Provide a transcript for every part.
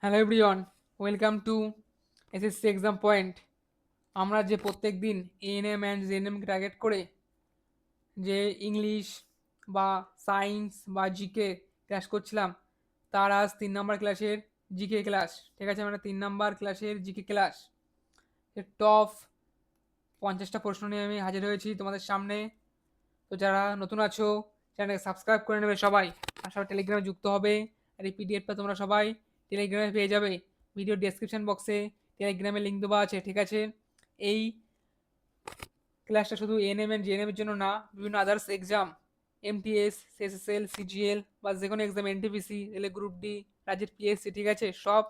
Hello everyone, welcome to SSC exam point. আমরা যে প্রত্যেক দিন এএনএম অ্যান্ড জেএনএমকে টার্গেট করে যে ইংলিশ বা সায়েন্স বা জিকে ক্লাস করছিলাম, তার আজ 3 নম্বর ক্লাসের জিকে ক্লাস। ঠিক আছে, মানে 3 নম্বর ক্লাসের জিকে ক্লাস। টপ 50টা প্রশ্ন নিয়ে আমি হাজির হয়েছি তোমাদের সামনে। তো যারা নতুন আছো, চ্যানেলকে সাবস্ক্রাইব করে নেবে সবাই, আর সবাই টেলিগ্রামে যুক্ত হবে। আর এই পিডিএফটা তোমরা সবাই টেলিগ্রামে পেয়ে যাবে। ভিডিও ডেসক্রিপশন বক্সে টেলিগ্রামের লিঙ্ক দেওয়া আছে। ঠিক আছে, এই ক্লাসটা শুধু এএনএম এন্ড জিএনএম এর জন্য না, বিভিন্ন others exam, MTS, CSSL, CGL বা যে কোনো এক্সাম, এনটিপিসি, রেলে গ্রুপ ডি, রাজ্যের পিএসসি, ঠিক আছে, সব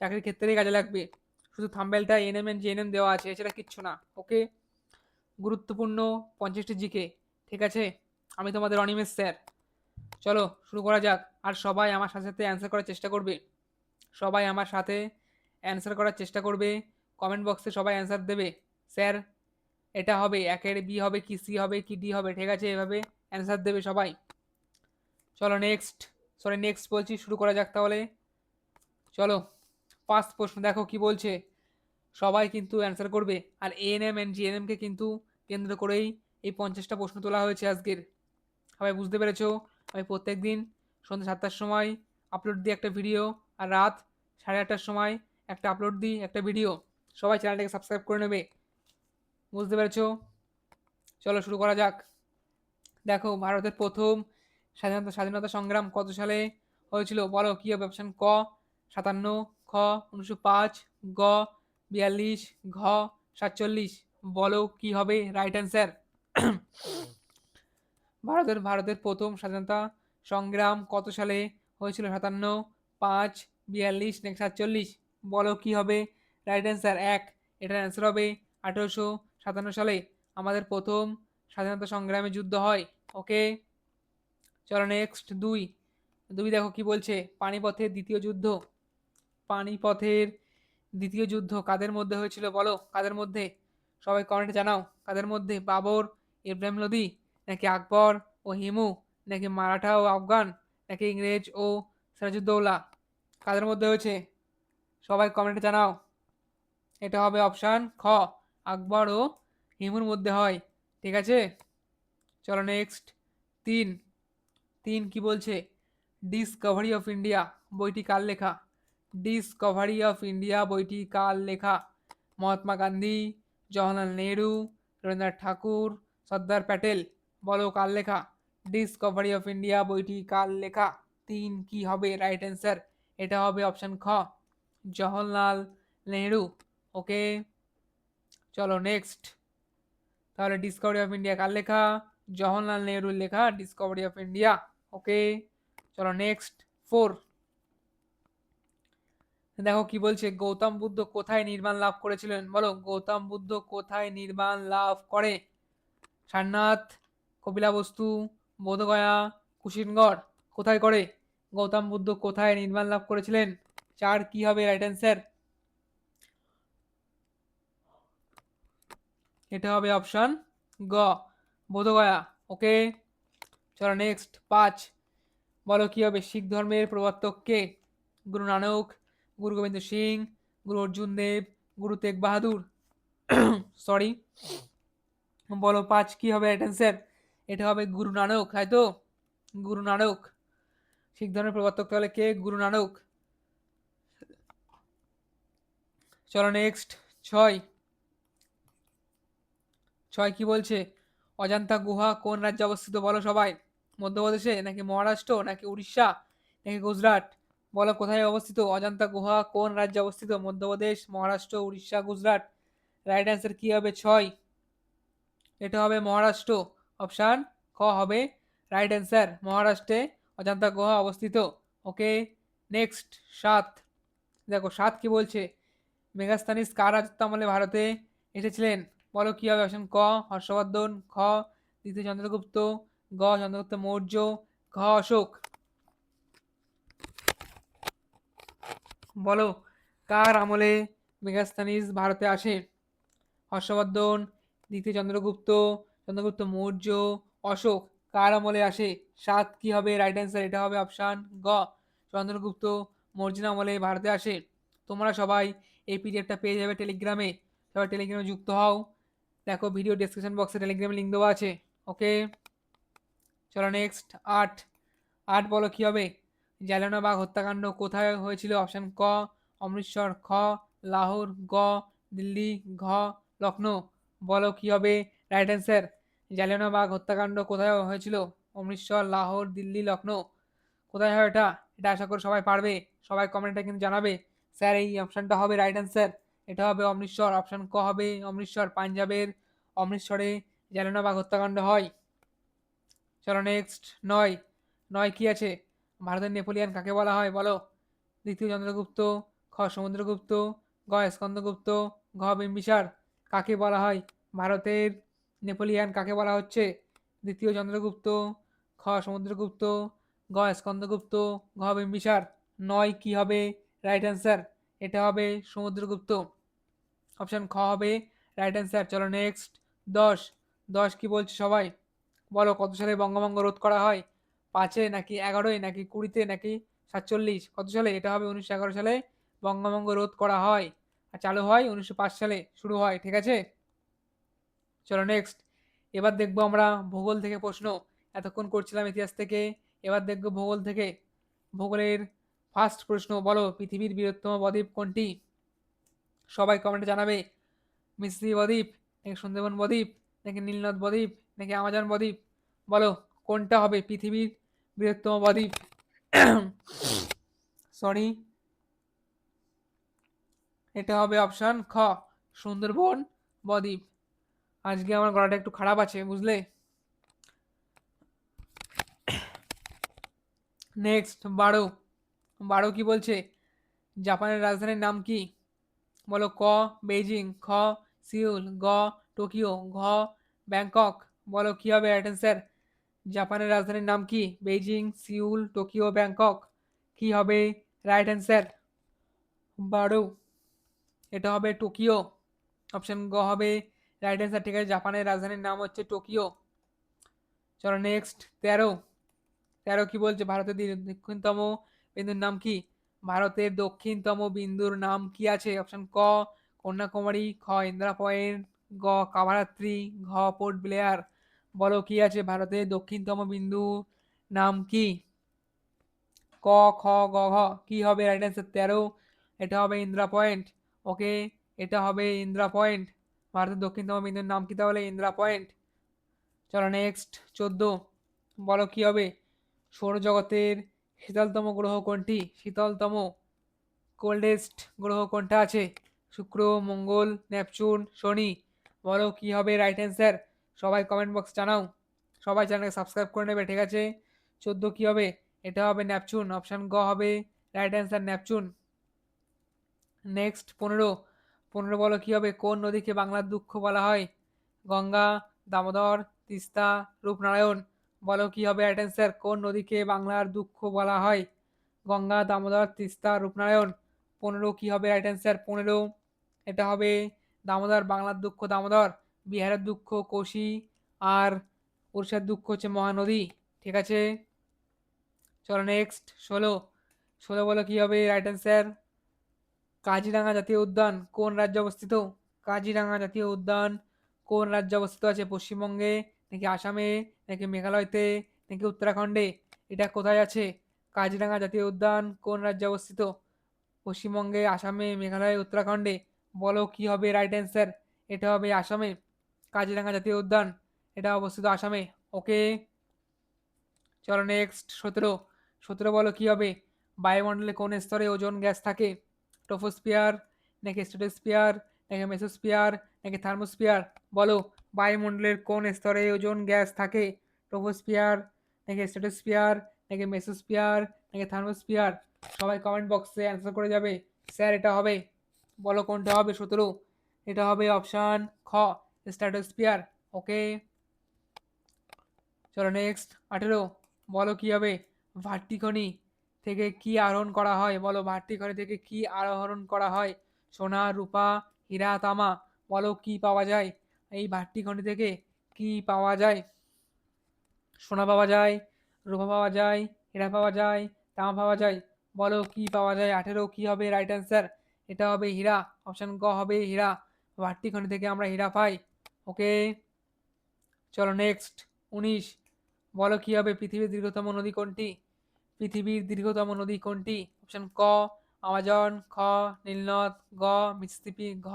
চাকরির ক্ষেত্রেই কাজে লাগবে। শুধু থাম্বেলটা এএনএম এন্ড জিএনএম দেওয়া আছে, এছাড়া কিচ্ছু না। ওকে, গুরুত্বপূর্ণ 50টি জিকে। ঠিক আছে, আমি তোমাদের অনিমেষ স্যার। চলো শুরু করা যাক। আর সবাই আমার সাথে সাথে অ্যান্সার করার চেষ্টা করবে। সবাই আমার সাথে অ্যান্সার করার চেষ্টা করবে। কমেন্ট বক্সে সবাই অ্যান্সার দেবে। স্যার এটা হবে, একের বি হবে কি, সি হবে কি, ডি হবে। ঠিক আছে, এভাবে অ্যান্সার দেবে সবাই। চলো নেক্সট, নেক্সট বলছি, শুরু করা যাক তাহলে। চলো, ফার্স্ট প্রশ্ন দেখো কি বলছে। সবাই কিন্তু অ্যান্সার করবে। আর এএনএম এন্ড জিএনএমকে কিন্তু কেন্দ্র করেই এই 50টা প্রশ্ন তোলা হয়েছে আজকের। সবাই বুঝতে পেরেছো? আমি প্রত্যেক দিন সন্ধ্যা 7টার সময় আপলোড দিই একটা ভিডিও, আর রাত 8:30টার সময় একটা আপলোড দিই একটা ভিডিও। সবাই চ্যানেলটাকে সাবস্ক্রাইব করে নেবে। বুঝতে পেরেছো? চলো শুরু করা যাক। দেখো, ভারতের প্রথম স্বাধীনতা সংগ্রাম কত সালে হয়েছিল? বলো কি হবে? অপশন ক 57, খ 1905, গ 42, ঘ 47। বলো কি হবে রাইট অ্যান্সার? ভারতের প্রথম স্বাধীনতা সংগ্রাম কত সালে হয়েছিল? 57, 5, 42 নাকি 47? বলো কি হবে রাইট অ্যান্সার? এটার অ্যান্সার হবে 1857 সালে আমাদের প্রথম স্বাধীনতা সংগ্রামে যুদ্ধ হয়। ওকে, চলো নেক্সট। দুই দুই দেখো কি বলছে। পানিপথের দ্বিতীয় যুদ্ধ, পানিপথের দ্বিতীয় যুদ্ধ কাদের মধ্যে হয়েছিল? বলো কাদের মধ্যে? সবাই কমেন্টে জানাও কাদের মধ্যে। বাবর, ইব্রাহিম লোদি, নাকি আকবর ও হিমু, নাকি মারাঠা ও আফগান, নাকি ইংরেজ ও সিরাজউদ্দৌলা? কাদের মধ্যে হয়েছে? সবাই কমেন্টে জানাও। এটা হবে অপশান খ, আকবর ও হিমুর মধ্যে হয়। ঠিক আছে, চলো নেক্সট। তিন তিন কি বলছে? ডিসকভারি অফ ইন্ডিয়া বইটি কার লেখা? ডিসকভারি অফ ইন্ডিয়া বইটি কার লেখা? মহাত্মা গান্ধী, জওহরলাল নেহরু, রবীন্দ্রনাথ ঠাকুর, সর্দার প্যাটেল? বলো কার লেখা? ডিসকভারি অফ ইন্ডিয়া বইটি কার লেখা? তিন কি হবে রাইট অ্যান্সার? এটা হবে অপশন খ, জওহরলাল নেহরু। ওকে, চলো নেক্সট। তাহলে ডিসকভারি অফ ইন্ডিয়া কার লেখা? জওহরলাল নেহরুর লেখা ডিসকভারি অফ ইন্ডিয়া। ওকে, চলো নেক্সট। ফোর দেখো কি বলছে। গৌতম বুদ্ধ কোথায় নির্বাণ লাভ করেছিলেন? বলো গৌতম বুদ্ধ কোথায় নির্বাণ লাভ করে? সারনাথ, কপিলাবস্তু, বোধগয়া, কুশিনগড়? কোথায় করে? গৌতম বুদ্ধ কোথায় নির্বাণ লাভ করেছিলেন? চার কি হবে রাইট অ্যান্সার? এটা হবে অপশন গ, বোধগয়া। ওকে, চলো নেক্সট। পাঁচ বলো কি হবে? শিখ ধর্মের প্রবর্তক কে? গুরু নানক, গুরু গোবিন্দ সিং, গুরু অর্জুন দেব, গুরু তেগ বাহাদুর? সরি, বলো পাঁচ কি হবে রাইট অ্যান্সার? এটা হবে গুরু নানক, তাই তো? গুরু নানক শিখ ধর্মের প্রবর্তক তাহলে কে? গুরু নানক। চলো নেক্সট। ছয় ছয় কি বলছে? অজন্তা গুহা কোন রাজ্যে অবস্থিত? বলো সবাই। মধ্যপ্রদেশে, নাকি মহারাষ্ট্র, নাকি উড়িষ্যা, নাকি গুজরাট? বলো কোথায় অবস্থিত? অজন্তা গুহা কোন রাজ্যে অবস্থিত? মধ্যপ্রদেশ, মহারাষ্ট্র, উড়িষ্যা, গুজরাট? রাইট অ্যান্সার কি হবে? ছয়, এটা হবে মহারাষ্ট্র। অপশান ক হবে রাইট অ্যান্সার। মহারাষ্ট্রে অজন্তা গুহা অবস্থিত। ওকে, নেক্সট। সাত দেখো, সাত কি বলছে? মেগাস্তানিস কার রাজত্ব আমলে ভারতে এসেছিলেন? বলো কি হবে? অপশন ক হর্ষবর্ধন, খ দ্বিতীয় চন্দ্রগুপ্ত, গ চন্দ্রগুপ্ত মৌর্য, ঘ অশোক? বলো কার আমলে মেগাস্তানিস ভারতে আসে? হর্ষবর্ধন, দ্বিতীয় চন্দ্রগুপ্ত, চন্দ্রগুপ্ত মৌর্য, অশোক? কার আমলে আসে? সাত কি হবে রাইট অ্যান্সার? এটা হবে অপশান গ, চন্দ্রগুপ্ত মর্জিনা আমলে ভারতে আসে। তোমরা সবাই এই পিডিএফটা পেয়ে যাবে টেলিগ্রামে। সবাই টেলিগ্রামে যুক্ত হও। দেখো ভিডিও ডেসক্রিপশন বক্সে টেলিগ্রামে লিঙ্ক দেওয়া আছে। ওকে, চলো নেক্সট। 8 8 বলো কি হবে? জালিয়ানওয়ালাবাগ হত্যাকাণ্ড কোথায় হয়েছিল? অপশন ক অমৃতসর, খ লাহোর, গ দিল্লি, ঘ লখনৌ। বলো কি হবে রাইট অ্যান্সার? জালিয়ানওয়ালাবাগ হত্যাকাণ্ড কোথায় হয়েছিল? অমৃতসর, লাহোর, দিল্লি, লখনৌ। কোথায় হয় এটা? এটা আশা করি সবাই পারবে। সবাই কমেন্টে কিন্তু জানাবে স্যার এই অপশনটা হবে রাইট অ্যান্সার। এটা হবে অমৃতসর। অপশন ক হবে অমৃতসর, পাঞ্জাবের অমৃতসরে জালিয়ানওয়ালাবাগ হত্যাকাণ্ড হয়। চলো নেক্সট। 9 9 কি আছে? ভারতের নেপোলিয়ান কাকে বলা হয়? বলো। দ্বিতীয় চন্দ্রগুপ্ত, খ সমুদ্রগুপ্ত, গ স্কন্দগুপ্ত, ঘ বিম্বিসার। কাকে বলা হয়? ভারতের নেপোলিয়ান কাকে বলা হচ্ছে? দ্বিতীয় চন্দ্রগুপ্ত, খ সমুদ্রগুপ্ত, গ স্কন্দগুপ্ত, ঘ বিম্বিসার। 9 কি হবে রাইট অ্যান্সার? এটা হবে সমুদ্রগুপ্ত। অপশন খ হবে রাইট অ্যান্সার। চলো নেক্সট। 10 10 কি বলছে সবাই? বলো কত সালে বঙ্গভঙ্গ রোধ করা হয়? 5-এ নাকি 11-এ নাকি 20-তে নাকি 47? কত সালে? এটা হবে 1911 সালে বঙ্গভঙ্গ রোধ করা হয়। আর চালু হয় 1905 সালে শুরু হয়। ঠিক আছে, চলো নেক্সট। এবার দেখবো আমরা ভূগোল থেকে প্রশ্ন। এতক্ষণ করছিলাম ইতিহাস থেকে, এবার দেখবো ভূগোল থেকে। ভূগোলের ফার্স্ট প্রশ্ন, বলো পৃথিবীর বৃহত্তম বদ্বীপ কোনটি? সবাই কমেন্টে জানাবে। মিসরি বদ্বীপ, নাকি সুন্দরবন বদ্বীপ, নাকি নীলনদ বদ্বীপ, নাকি আমাজন বদ্বীপ? বলো কোনটা হবে পৃথিবীর বৃহত্তম বদ্বীপ? সরি, এটা হবে অপশন খ সুন্দরবন বদ্বীপ। আজকে আমার গলাটা একটু খারাপ আছে, বুঝলে। নেক্সট 12 12 কি বলছে? জাপানের রাজধানীর নাম কি? বলো ক বেইজিং, খ সিউল, গ টোকিও, ঘ ব্যাংকক। বলো কি হবে রাইট অ্যান্সার? জাপানের রাজধানীর নাম কি? Beijing, Seoul, Tokyo, Bangkok. কি হবে রাইট অ্যান্সার? 12 এটা হবে টোকিও। অপশন গ হবে রাইট অ্যান্সার। ঠিক আছে, জাপানের রাজধানীর নাম হচ্ছে টোকিও। চলো নেক্সট। 13 13 কি বলছে? ভারতের দক্ষিণতম বিন্দুর নাম কি? ভারতের দক্ষিণতম বিন্দুর নাম কি আছে? অপশন ক কন্যাকুমারী, খ ইন্দিরা পয়েন্ট, গ কাভারাত্রি, ঘ পোর্ট ব্লেয়ার। বলো কি আছে ভারতের দক্ষিণতম বিন্দু নাম কি? ক খ গ ঘ। কি হবে রাইট অ্যান্সার? 13 এটা হবে ইন্দিরা পয়েন্ট। ওকে, এটা হবে ইন্দিরা পয়েন্ট। ভারতের দক্ষিণতম বিন্দুর নাম কি তাহলে? ইন্দিরা পয়েন্ট। চলো নেক্সট। 14 বলো কি হবে? সৌরজগতের শীতলতম গ্রহ কোনটি? শীতলতম কোল্ডেস্ট গ্রহ কোনটা আছে? শুক্র, মঙ্গল, নেপচুন, শনি। বলো কি হবে রাইট অ্যান্সার? সবাই কমেন্ট বক্স জানাও। সবাই চ্যানেলকে সাবস্ক্রাইব করে নেবে। ঠিক আছে, 14 কি হবে? এটা হবে নেপচুন। অপশন গ হবে রাইট অ্যান্সার, নেপচুন। নেক্সট 15 15 বলো কি হবে? কোন নদীকে বাংলার দুঃখ বলা হয়? গঙ্গা, দামোদর, তিস্তা, রূপনারায়ণ। বলো কি হবে রাইট অ্যান্সার? কোন নদীকে বাংলার দুঃখ বলা হয়? গঙ্গা, দামোদর, তিস্তা, রূপনারায়ণ। 15 কি হবে রাইট অ্যান্সার? 15 এটা হবে দামোদর। বাংলার দুঃখ দামোদর, বিহারের দুঃখ কোশি, আর উড়িষ্যার দুঃখ হচ্ছে মহানদী। ঠিক আছে, চলো নেক্সট। 16 16 বলো কি হবে রাইট অ্যান্সার? কাজিরাঙা জাতীয় উদ্যান কোন রাজ্যে অবস্থিত? কাজিরাঙা জাতীয় উদ্যান কোন রাজ্যে অবস্থিত আছে? পশ্চিমবঙ্গে, নাকি আসামে, নাকি মেঘালয়তে, নাকি উত্তরাখণ্ডে? এটা কোথায় আছে? কাজিরাঙা জাতীয় উদ্যান কোন রাজ্যে অবস্থিত? পশ্চিমবঙ্গে, আসামে, মেঘালয়, উত্তরাখণ্ডে। বলো কি হবে রাইট অ্যান্সার? এটা হবে আসামে। কাজিরাঙা জাতীয় উদ্যান এটা অবস্থিত আসামে। ওকে, চলো নেক্সট। 17 17 বলো কি হবে? বায়ুমণ্ডলে কোন স্তরে ওজোন গ্যাস থাকে? ট্রপোস্ফিয়ার, নাকি স্ট্র্যাটোস্ফিয়ার, নাকি মেসোস্ফিয়ার, নাকি থার্মোস্ফিয়ার? বলো বায়ুমণ্ডলের কোন স্তরে ওজোন গ্যাস থাকে? ট্রপোস্ফিয়ার, নাকি স্ট্র্যাটোস্ফিয়ার, নাকি মেসোস্ফিয়ার, নাকি থার্মোস্ফিয়ার? সবাই কমেন্ট বক্সে অ্যান্সার করে যাবে স্যার এটা হবে। বলো কোনটা হবে 17? এটা হবে অপশান খ স্ট্র্যাটোস্ফিয়ার। ওকে, চলো নেক্সট। 18 বলো কি হবে? ভাট্টিখনি থেকে কি আহরণ করা হয়? বলো ভাট্টিখনি থেকে কি আহরণ করা হয়? সোনা, রূপা, হীরা, তামা। বলো কি পাওয়া যায় এই ভাট্টিখনি থেকে? কি পাওয়া যায়? সোনা পাওয়া যায়, রূপা পাওয়া যায়, হীরা পাওয়া যায়, তামা পাওয়া যায়। বলো কি পাওয়া যায়? 18 কি হবে রাইট অ্যান্সার? এটা হবে হীরা। অপশন গ হবে হীরা। ভাট্টি খনি থেকে আমরা হীরা পাই। ওকে, চলো নেক্সট। 19, বলো কি হবে? পৃথিবীর দীর্ঘতম নদী কোনটি? পৃথিবীর দীর্ঘতম নদী কোনটি? অপশন ক আমাজন, খ নীলনদ, গ মিসিসিপি, ঘ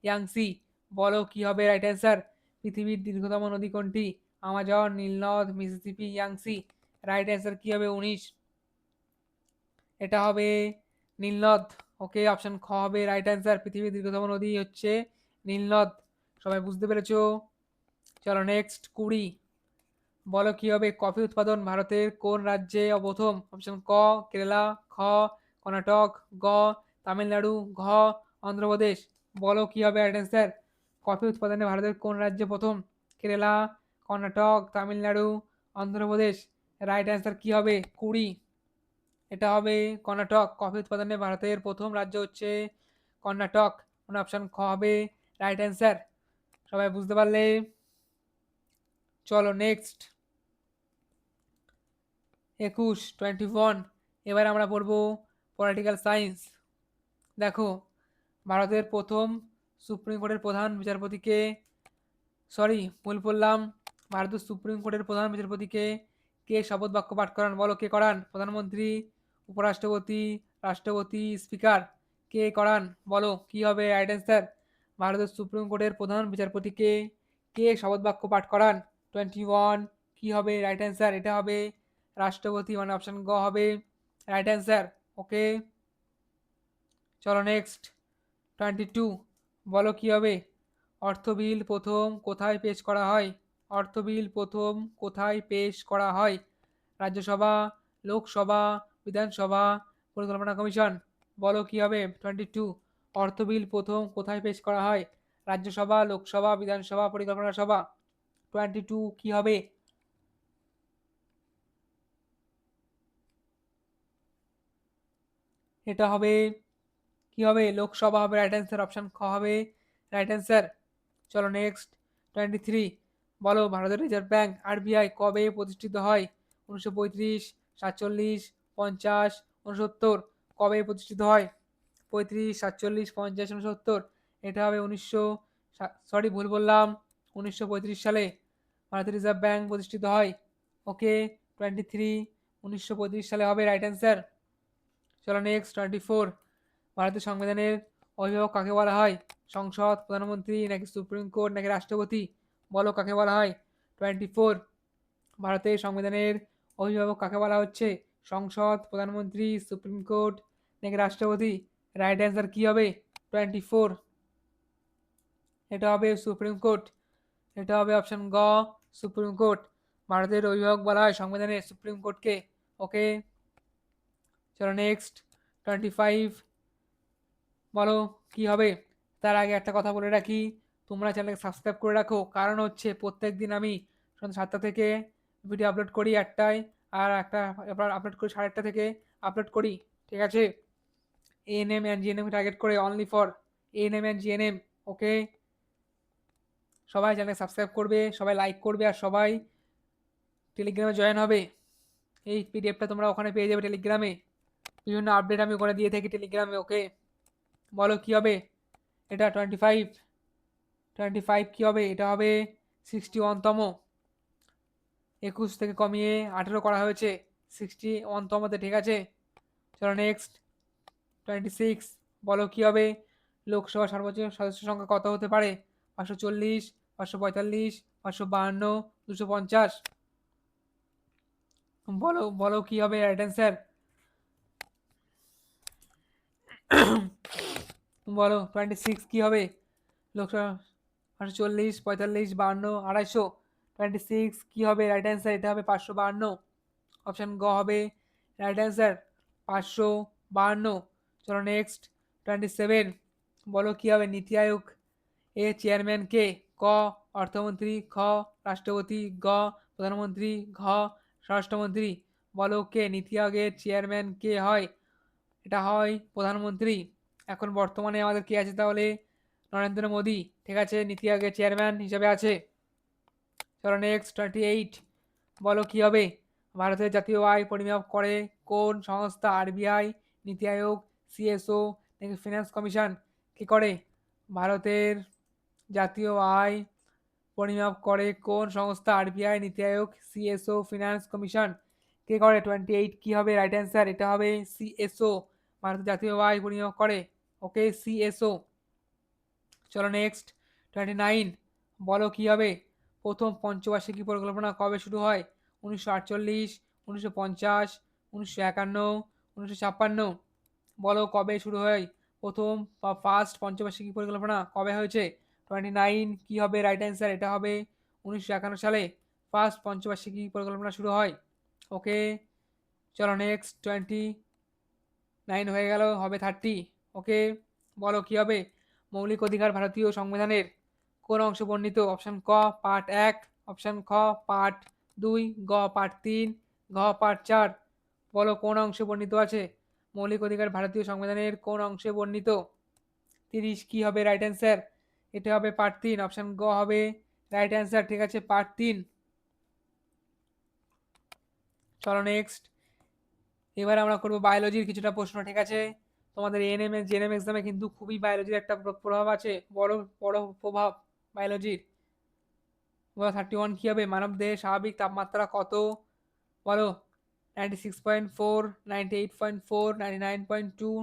ইয়াংসি। বলো কি হবে রাইট অ্যান্সার? পৃথিবীর দীর্ঘতম নদী কোনটি? আমাজন, নীলনদ, মিসিসিপি, ইয়াংসি। রাইট অ্যান্সার কি হবে? 19, এটা হবে নীলনদ। ওকে, অপশন খ হবে রাইট অ্যান্সার। পৃথিবীর দীর্ঘতম নদী হচ্ছে নীলনদ। সবাই বুঝতে পেরেছো? চলো নেক্সট। 20, বলো কি হবে? কফি উৎপাদন ভারতের কোন রাজ্যে প্রথম? অপশন ক কেরালা, খ কর্ণাটক, গ তামিলনাড়ু, ঘ অন্ধ্রপ্রদেশ। বলো কি হবে রাইট অ্যান্সার? কফি উৎপাদনে ভারতের কোন রাজ্যে প্রথম? কেরালা, কর্ণাটক, তামিলনাড়ু, অন্ধ্রপ্রদেশ। রাইট অ্যান্সার কি হবে? 20, এটা হবে কর্ণাটক। কফি উৎপাদনে ভারতের প্রথম রাজ্য হচ্ছে কর্ণাটক। মানে অপশন খ হবে রাইট অ্যান্সার। সবাই বুঝতে পারলে? চলো নেক্সট। 21, 21, এবার আমরা পড়বো পলিটিক্যাল সায়েন্স। দেখো, ভারতের প্রথম সুপ্রিম কোর্টের প্রধান বিচারপতিকে, সরি ভুল বললাম, ভারতের সুপ্রিম কোর্টের প্রধান বিচারপতিকে কে শপথ বাক্য পাঠ করান? বলো কে করান? প্রধানমন্ত্রী, উপরাষ্ট্রপতি, রাষ্ট্রপতি, স্পিকার। কে করান? বলো কি হবে রাইট অ্যান্সার? ভারতের সুপ্রিম কোর্টের প্রধান বিচারপতিকে কে শপথ বাক্য পাঠ করান? 21, কি হবে রাইট অ্যান্সার? এটা হবে রাষ্ট্রপতি। মানে অপশন গ হবে রাইট অ্যান্সার। ওকে, চলো নেক্সট। 22, বলো কি হবে? অর্থ বিল প্রথম কোথায় পেশ করা হয়? অর্থ বিল প্রথম কোথায় পেশ করা হয়? রাজ্যসভা, লোকসভা, বিধানসভা, পরিকল্পনা কমিশন। বলো কি হবে? 22, অর্থ বিল প্রথম কোথায় পেশ করা হয়? রাজ্যসভা, লোকসভা, বিধানসভা, পরিকল্পনা সভা। 22 কি হবে? এটা হবে কি হবে? লোকসভা হবে রাইট অ্যান্সার। অপশন খ হবে রাইট অ্যান্সার। চলো নেক্সট। 23, বলো ভারতের রিজার্ভ ব্যাংক আরবিআই কবে প্রতিষ্ঠিত হয়? 1935, 47, 50, 69। কবে প্রতিষ্ঠিত হয়? 35, 47, 50, 69। এটা হবে 1900, সরি ভুল বললাম, 1935 সালে ভারতের রিজার্ভ ব্যাংক প্রতিষ্ঠিত হয়। ওকে, 23 1935 সালে হবে রাইট অ্যান্সার। চলো নেক্সট। 24, ভারতের সংবিধানের অভিভাবক কাকে বলা হয়? সংসদ, প্রধানমন্ত্রী, নাকি সুপ্রিম কোর্ট, নাকি রাষ্ট্রপতি? বলো কাকে বলা হয়? 24, ভারতের সংবিধানের অভিভাবক কাকে বলা হচ্ছে? সংসদ, প্রধানমন্ত্রী, সুপ্রিম কোর্ট, নাকি রাষ্ট্রপতি? রাইট অ্যান্সার কি হবে? 24, এটা হবে সুপ্রিম কোর্ট। এটা হবে অপশন গ সুপ্রিম কোর্ট। ভারতের অভিভাবক বলা হয় সংবিধানের সুপ্রিম কোর্টকে। ওকে, চলো নেক্সট। 25, বলো কি হবে? তার আগে একটা কথা বলে রাখি, তোমরা চ্যানেলকে সাবস্ক্রাইব করে রাখো, কারণ হচ্ছে প্রত্যেক দিন আমি সন্ধ্যা 7টা থেকে ভিডিও আপলোড করি 8টায়, আর একটা আপলোড করি 8:30 থেকে আপলোড করি। ঠিক আছে? এএনএম অ্যান্ড জিএনএম টার্গেট করে, only for ANM and GNM. Okay, সবাই চ্যানেল সাবস্ক্রাইব করবে, সবাই লাইক করবে, আর সবাই টেলিগ্রামে জয়েন হবে। এই পিডিএফটা তোমরা ওখানে পেয়ে যাবে টেলিগ্রামে। বিভিন্ন আপডেট আমি ওখানে দিয়ে থাকি টেলিগ্রামে। ওকে, বলো কি হবে? এটা 25, 25 কি হবে? এটা হবে 61তম। 21 থেকে কমিয়ে 18 করা হয়েছে 61তমতে। ঠিক আছে, চলো নেক্সট। 26, বলো কি হবে? লোকসভা সর্বোচ্চ সদস্য সংখ্যা কত হতে পারে? 540, 545, 552, 250। বলো বলো কি হবে রাইট অ্যান্সার? বলো 26 কি হবে? লোকসভা 540, 45, 52, 250। 26 কি হবে রাইট অ্যান্সার? এটা হবে 552। অপশন গ হবে রাইট অ্যান্সার, 552। চলো নেক্সট। 27, বলো কি হবে? নীতি আয়োগ এর চেয়ারম্যান কে? ক অর্থমন্ত্রী, খ রাষ্ট্রপতি, গ প্রধানমন্ত্রী, ঘ স্বরাষ্ট্রমন্ত্রী। বলো কে নীতি আয়োগের চেয়ারম্যান কে হয়? এটা হয় প্রধানমন্ত্রী। এখন বর্তমানে আমাদের কে আছে তাহলে? নরেন্দ্র মোদী। ঠিক আছে, নীতি আয়োগের চেয়ারম্যান হিসেবে আছে। চলো নেক্সট। 28, বলো কি হবে? ভারতের জাতীয় আয় পরিমাপ করে কোন সংস্থা? আরবিআই, নীতি আয়োগ, সিএসও নাকি ফিনান্স কমিশন? কি করে? ভারতের জাতীয় আয় পরিমাপ করে কোন সংস্থা? আরবিআই, নীতি আয়োগ, সিএসও, ফিনান্স কমিশন? কে করে? 28 কি হবে রাইট অ্যান্সার? এটা হবে সিএসও। ভারতের জাতীয় আয় পরিমাপ করে, ওকে, সিএসও। চলো নেক্সট 29, বলো কি হবে? প্রথম পঞ্চবার্ষিকী পরিকল্পনা কবে শুরু হয়? 1948, 1950, 1951, 1956? বলো কবে শুরু হয়? প্রথম বা ফার্স্ট পঞ্চবার্ষিকী পরিকল্পনা কবে হয়েছে? 29 কি হবে রাইট অ্যান্সার? এটা হবে 1951 সালে ফার্স্ট পঞ্চবার্ষিকী পরিকল্পনা শুরু হয়, ওকে। চলো নেক্সট 29 হয়ে গেল, হবে 30, ওকে। বলো কি হবে? মৌলিক অধিকার ভারতীয় সংবিধানের কোন অংশে বর্ণিত? অপশন ক পার্ট 1, অপশন খ পার্ট 2, গ পার্ট 3, ঘ পার্ট 4? বলো কোন অংশে বর্ণিত আছে? মৌলিক অধিকার ভারতীয় সংবিধানের কোন অংশে বর্ণিত? 30 কি হবে রাইট অ্যান্সার? এটা হবে পার্ট 3, অপশন গ হবে রাইট অ্যান্সার, ঠিক আছে, পার্ট 3। চলো নেক্সট, এবার আমরা করবো বায়োলজির কিছুটা প্রশ্ন, ঠিক আছে। তোমাদের এএনএম জেএনএম এক্সামে কিন্তু খুবই বায়োলজির একটা প্রভাব আছে, বড় বড় প্রভাব বায়োলজির। 31 কি হবে? মানব দেহের স্বাভাবিক তাপমাত্রা কত? বলো 96.4, 98.4, 99.2,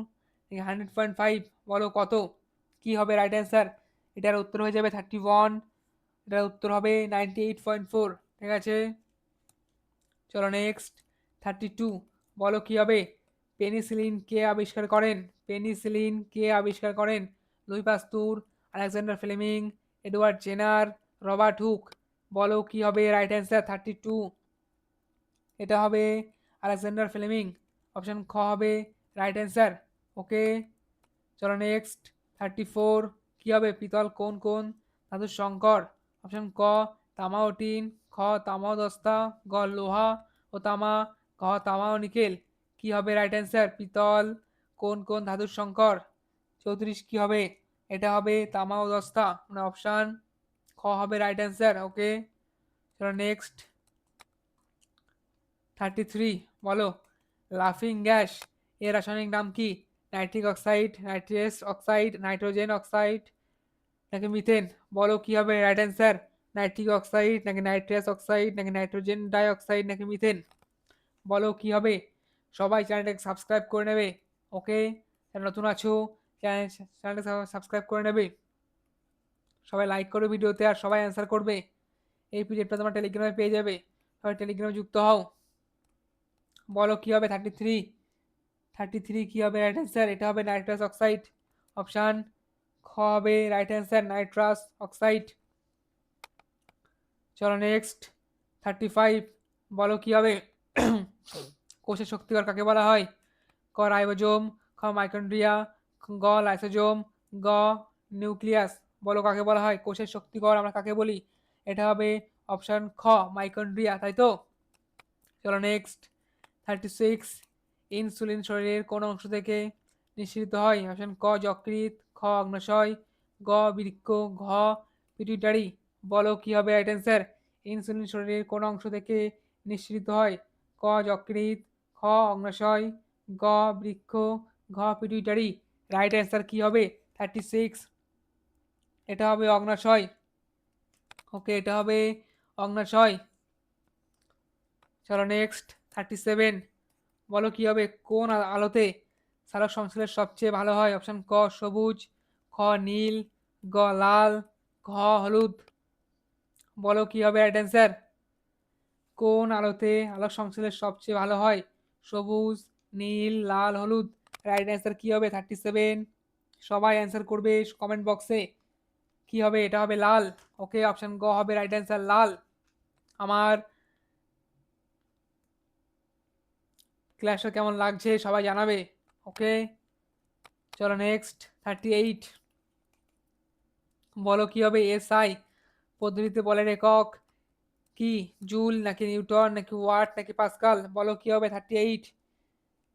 100.5? বলো কত? কি হবে রাইট অ্যান্সার? এটার উত্তর হয়ে যাবে 31, এটার উত্তর হবে 98.4, ঠিক আছে। চলো নেক্সট 32, বলো কি হবে? পেনিসিলিন কে আবিষ্কার করেন? পেনিসিলিন কে আবিষ্কার করেন? Louis Pasteur, Alexander Fleming, Edward Jenner, Robert Hooke? বলো কি হবে রাইট অ্যান্সার? 32, এটা হবে আলেকজান্ডার ফ্লেমিং, অপশন খ হবে রাইট অ্যান্সার, ওকে। চলো নেক্সট 34, কি হবে? পিতল কোন কোন ধাতুর সংকর? অপশন ক তামা ও টিন, খ তামা ও দস্তা, গ লোহা ও তামা, ঘ তামা ও নিকেল? কি হবে রাইট অ্যান্সার? পিতল কোন কোন ধাতুর সংকর? 34 কি হবে? এটা হবে তামা ও দস্তা, মানে অপশন খ হবে রাইট অ্যান্সার, ওকে। চলো নেক্সট 33, বলো লাফিং গ্যাস এর রাসায়নিক নাম কি? Nitric oxide, nitrous oxide, nitrogen oxide নাকি মিথেন? বলো কি হবে রাইট অ্যান্সার? নাইট্রিক অক্সাইড নাকি নাইট্রাস অক্সাইড নাকি নাইট্রোজেন ডাই অক্সাইড নাকি মিথেন? বলো কি হবে? সবাই চ্যানেলটাকে সাবস্ক্রাইব করে নেবে, ওকে। যারা নতুন আছো চ্যানেলটা সাবস্ক্রাইব করে নেবে, সবাই লাইক করবে ভিডিওতে, আর সবাই অ্যান্সার করবে। এই পিডিএফটা তোমার টেলিগ্রামে পেয়ে যাবে, সবাই টেলিগ্রামে যুক্ত হও। বলো কি হবে 33? 33 কি হবে রাইট অ্যান্সার? এটা হবে নাইট্রাস অক্সাইড, অপশান খ হবে রাইট অ্যান্সার, নাইট্রাস অক্সাইড। চলো নেক্সট 35, বলো কি হবে? কোষের শক্তিকর কাকে বলা হয়? ক রাইবোজোম, খ মাইটোকন্ড্রিয়া, গ লাইসোজোম, গ নিউক্লিয়াস? বলো কাকে বলা হয় কোষের শক্তিকর, আমরা কাকে বলি? এটা হবে অপশন খ মাইটোকন্ড্রিয়া, তাই তো। চলো নেক্সট 36, ইনসুলিন শরীরের কোন অংশ থেকে নিঃসৃত হয়? অপশন ক যকৃৎ, খ অগ্ন্যাশয়, গ বৃক্ক, ঘ পিটুইটারি? বলো কি হবে রাইট অ্যান্সার? ইনসুলিন শরীরের কোন অংশ থেকে নিঃসৃত হয়? ক যকৃৎ, খ অগ্ন্যাশয়, গ বৃক্ক, ঘ পিটুইটারি? রাইট অ্যান্সার কি হবে 36? এটা হবে অগ্ন্যাশয়, ওকে, এটা হবে অগ্ন্যাশয়। চলো নেক্সট 37, বলো কি হবে? কোন আলোতে সালোক সংশ্লেষ সবচেয়ে ভালো হয়? অপশন ক সবুজ, খ নীল, গ লাল, ঘ হলুদ? বলো কি হবে রাইট অ্যান্সার? কোন আলোতে আলোক সংশ্লেষ সবচেয়ে ভালো হয়? সবুজ, নীল, লাল, হলুদ? রাইট অ্যান্সার কি হবে 37? সবাই অ্যান্সার করবে কমেন্ট বক্সে। কি হবে? এটা হবে লাল, ওকে, অপশন গ হবে রাইট অ্যান্সার, লাল। আমার ক্লাসটা কেমন লাগছে সবাই জানাবে, ওকে। চলো নেক্সট 38, বলো কি হবে? এসআই পদ্ধতিতে বলের একক কি? জুল নাকি নিউটন নাকি ওয়াট নাকি পাস্কাল? বলো কি হবে 38?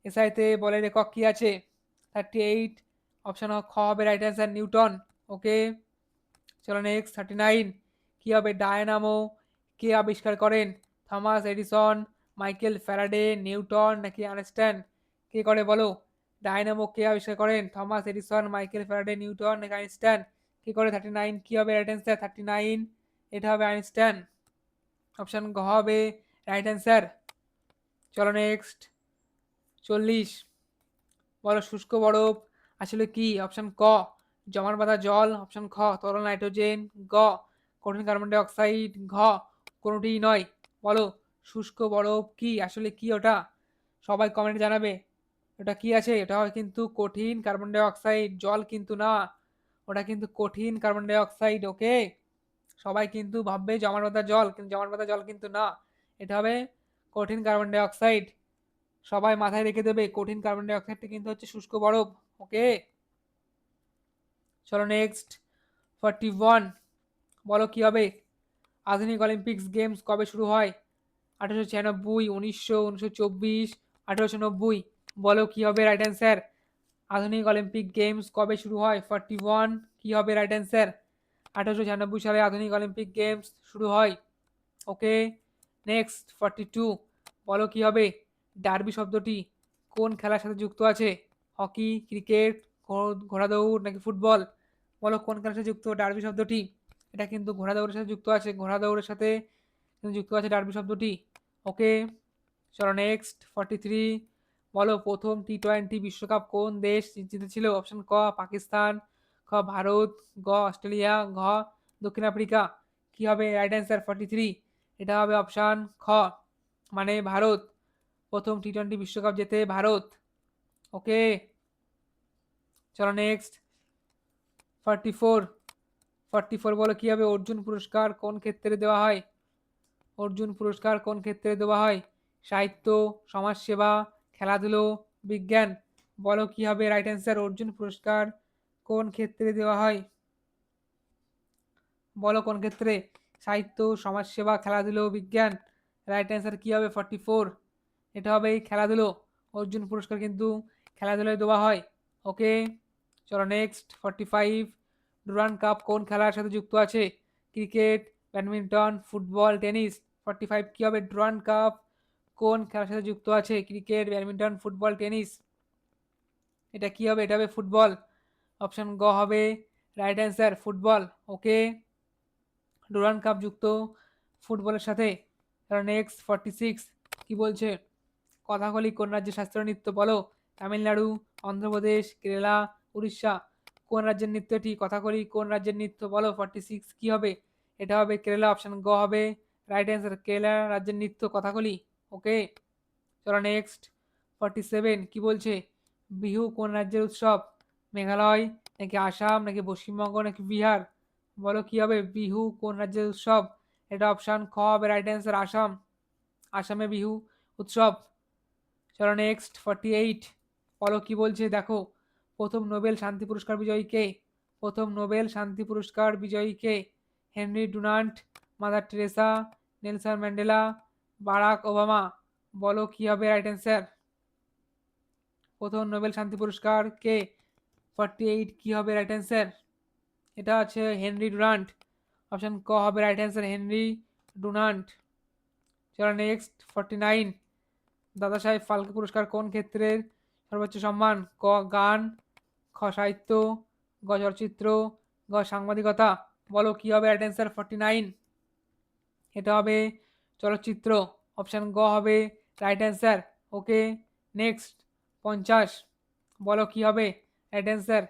এসআইতে বলের একক কি আছে? 38, অপশন খ হবে রাইট অ্যান্সার, নিউটন, ওকে। চলো নেক্সট 39, কি হবে? ডায়নামো কে আবিষ্কার করেন? Thomas Edison, Michael Faraday, Newton নাকি আইনস্টাইন? কে করে বলো? ডায়নামো কে আবিষ্কার করেন? Thomas Edison, Michael Faraday, Newton নাকি আইনস্টাইন? কি করে? 39 কি হবে রাইট অ্যান্সার? 39 এটা হবে আইনস্টাইন। অপশন গ হবে রাইট অ্যান্সার। চলো নেক্সট। 40 বলো শুষ্ক বরফ আসলে কি? অপশন ক জমাট বাঁধা জল, অপশন খ তরল নাইট্রোজেন, গ কঠিন কার্বন ডাই অক্সাইড, ঘ কোনোটিই নয়। বলো শুষ্ক বরফ কি আসলে কি ওটা? সবাই কমেন্টে জানাবে ওটা কি আছে। ওটা হয় কিন্তু কঠিন কার্বন ডাই অক্সাইড, জল কিন্তু না। ওটা কিন্তু কঠিন কার্বন ডাই অক্সাইড। ওকে, সবাই কিন্তু ভাববে জমাট বাঁধা জল, কিন্তু জমাট বাঁধা জল কিন্তু না। এটা হবে কঠিন কার্বন ডাই অক্সাইড। সবাই মাথায় রেখে দেবে কঠিন কার্বন ডাই অক্সাইডটা কিন্তু হচ্ছে শুষ্ক বরফ। ওকে, চলো নেক্সট। 41 বলো কি হবে? আধুনিক অলিম্পিক্স গেমস কবে শুরু হয়? 1896, 1900, 1924, 1890? বলো কি হবে রাইট অ্যান্সার? আধুনিক অলিম্পিক গেমস কবে শুরু হয়? 41 কি হবে রাইট অ্যান্সার? 1896 সালে আধুনিক অলিম্পিক গেমস শুরু হয়। ওকে, নেক্সট। 42 বলো কি হবে? ডার্বি শব্দটি কোন খেলার সাথে যুক্ত আছে? হকি, ক্রিকেট, ঘোড়া দৌড় নাকি ফুটবল? বলো কোন খেলার সাথে যুক্ত ডার্বি শব্দটি? এটা কিন্তু ঘোড়া দৌড়ের সাথে যুক্ত আছে, ঘোড়া দৌড়ের সাথে যুক্ত আছে ডার্বি শব্দটি। ওকে, চলো নেক্সট। 43 বলো প্রথম টি-20 বিশ্বকাপ কোন দেশ জিতেছিল? অপশন ক পাকিস্তান, খ ভারত, গ অস্ট্রেলিয়া, ঘ দক্ষিণ আফ্রিকা? কি হবে রাইট অ্যান্সার? 43 এটা হবে অপশন খ, মানে ভারত। প্রথম টি-20 বিশ্বকাপ জেতে ভারত। ওকে, চলো নেক্সট। 44 বলো কি হবে? অর্জুন পুরস্কার কোন ক্ষেত্রে দেওয়া হয়? অর্জুন পুরস্কার কোন ক্ষেত্রে দেওয়া হয়? সাহিত্য, সমাজসেবা, খেলাধুলো, বিজ্ঞান? বলো কি হবে রাইট অ্যান্সার? অর্জুন পুরস্কার কোন ক্ষেত্রে দেওয়া হয়? বলো কোন ক্ষেত্রে? সাহিত্য, সমাজসেবা, খেলাধুলো, বিজ্ঞান? রাইট অ্যান্সার কি হবে? 44 এটা হবে খেলাধুলো। অর্জুন পুরস্কার কিন্তু খেলাধুলায় দেওয়া হয়। ওকে, চলো নেক্সট। 45 ডুরান্ড কাপ কোন খেলার সাথে যুক্ত আছে? Cricket, badminton, football, tennis? 45 কি হবে? ডুরান্ড কাপ কোন খেলার সাথে যুক্ত আছে? Cricket, badminton, football, tennis? এটা কি হবে? এটা হবে ফুটবল। অপশন গ হবে রাইট অ্যান্সার, ফুটবল। ওকে, ডুরান্ড কাপ যুক্ত ফুটবলের সাথে। নেক্সট। 46 কি বলছে? কথাকলি কোন রাজ্যের শাস্ত্রীয় নৃত্য? বলো তামিলনাড়ু, অন্ধ্রপ্রদেশ, কেরালা, উড়িষ্যা? কোন রাজ্যের নৃত্য এটি? কথাকলি কোন রাজ্যের নৃত্য? বলো 46 কি হবে? এটা হবে কেরালা। অপশন গ হবে রাইট অ্যান্সার, কেরালা রাজ্যের নৃত্য কথাকলি। ওকে, চলো নেক্সট। 47 কি বলছে? বিহু কোন রাজ্যের উৎসব? মেঘালয় নাকি আসাম নাকি পশ্চিমবঙ্গ নাকি বিহার? বলো কি হবে? বিহু কোন রাজ্যের উৎসব? এটা অপশন খ হবে রাইট অ্যান্সার, আসাম। আসামে বিহু উৎসব। চলো নেক্সট। 48 বলো কি বলছে? দেখো প্রথম নোবেল শান্তি পুরস্কার বিজয়ী কে? প্রথম নোবেল শান্তি পুরস্কার বিজয়ী কে? Henry Dunant, Mother Teresa, Nelson Mandela, Barack Obama? বলো কি হবে রাইট অ্যান্সার? প্রথম নোবেল শান্তি পুরস্কার কে? 48 কি হবে রাইট অ্যান্সার? এটা আছে হেনরি ডুনান্ট। অপশন ক হবে রাইট অ্যান্সার, হেনরি ডুনান্ট। চলো নেক্সট। 49 দাদা সাহেব ফালকে পুরস্কার কোন ক্ষেত্রের সর্বোচ্চ সম্মান? ক গান, খ সাহিত্য, গ চলচ্চিত্র, গ সাংবাদিকতা? বলো কি হবে রাইট অ্যান্সার? 49 এটা হবে চলচ্চিত্র। অপশন গ হবে রাইট অ্যান্সার। ওকে, নেক্সট। 50 বলো কি হবে রাইট অ্যান্সার?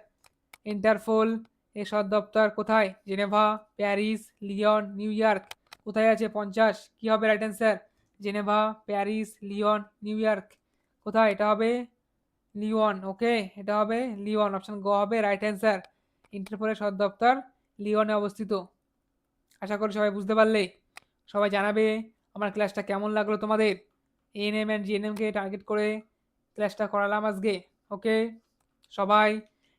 ইন্টারপোল এর সদর দপ্তর কোথায়? Geneva, Paris, Lyon, New York? কোথায় আছে 50 কি হবে right answer? Geneva, Paris, Lyon, New York? কোথায়? এটা হবে লিওন। ওকে, এটা হবে লিওন। অপশন গ হবে রাইট অ্যান্সার। ইন্টারপোলের সদর দপ্তর লিওনে অবস্থিত। আশা করি সবাই বুঝতে পারলে। সবাই জানাবে আমার ক্লাসটা কেমন লাগলো তোমাদের। এএনএম অ্যান্ড জিএনএমকে টার্গেট করে ক্লাসটা করালাম আজকে। ওকে, সবাই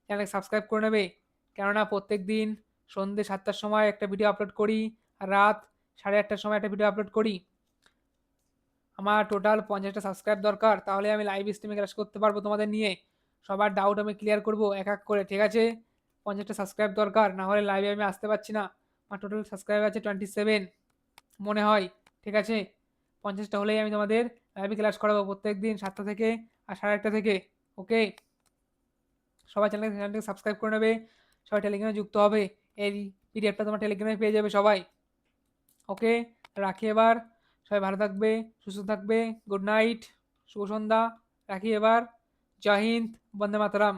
চ্যানেল সাবস্ক্রাইব করে নেবে, কেননা প্রত্যেক দিন সন্ধ্যে 7টার সময় একটা ভিডিও আপলোড করি, আর রাত 8:30টার সময় একটা ভিডিও আপলোড করি। আমার টোটাল 50টা সাবস্ক্রাইব দরকার, তাহলে আমি লাইভ স্ট্রিমে ক্লাস করতে পারবো তোমাদের নিয়ে। সবার ডাউট আমি ক্লিয়ার করবো এক এক করে, ঠিক আছে? 50টা সাবস্ক্রাইব দরকার, না হলে লাইভে আমি আসতে পারছি না। আমার টোটাল সাবস্ক্রাইব আছে 27 মনে হয়, ঠিক আছে? 50টা হলেই আমি তোমাদের লাইভে ক্লাস করাবো প্রত্যেকদিন 7টা থেকে আর 1:30টা থেকে। ওকে? সবাই চ্যানেলটাকে সাবস্ক্রাইব করে নেবে। সবাই টেলিগ্রামে যুক্ত হবে। এই পিডিএফটা তোমার টেলিগ্রামে পেয়ে যাবে সবাই। ওকে? রাখি এবার। সবাই ভালো থাকবে, সুস্থ থাকবে। গুড নাইট, শুভ সন্ধ্যা। রাখি এবার। জয় হিন্দ, বন্দে মাতরম।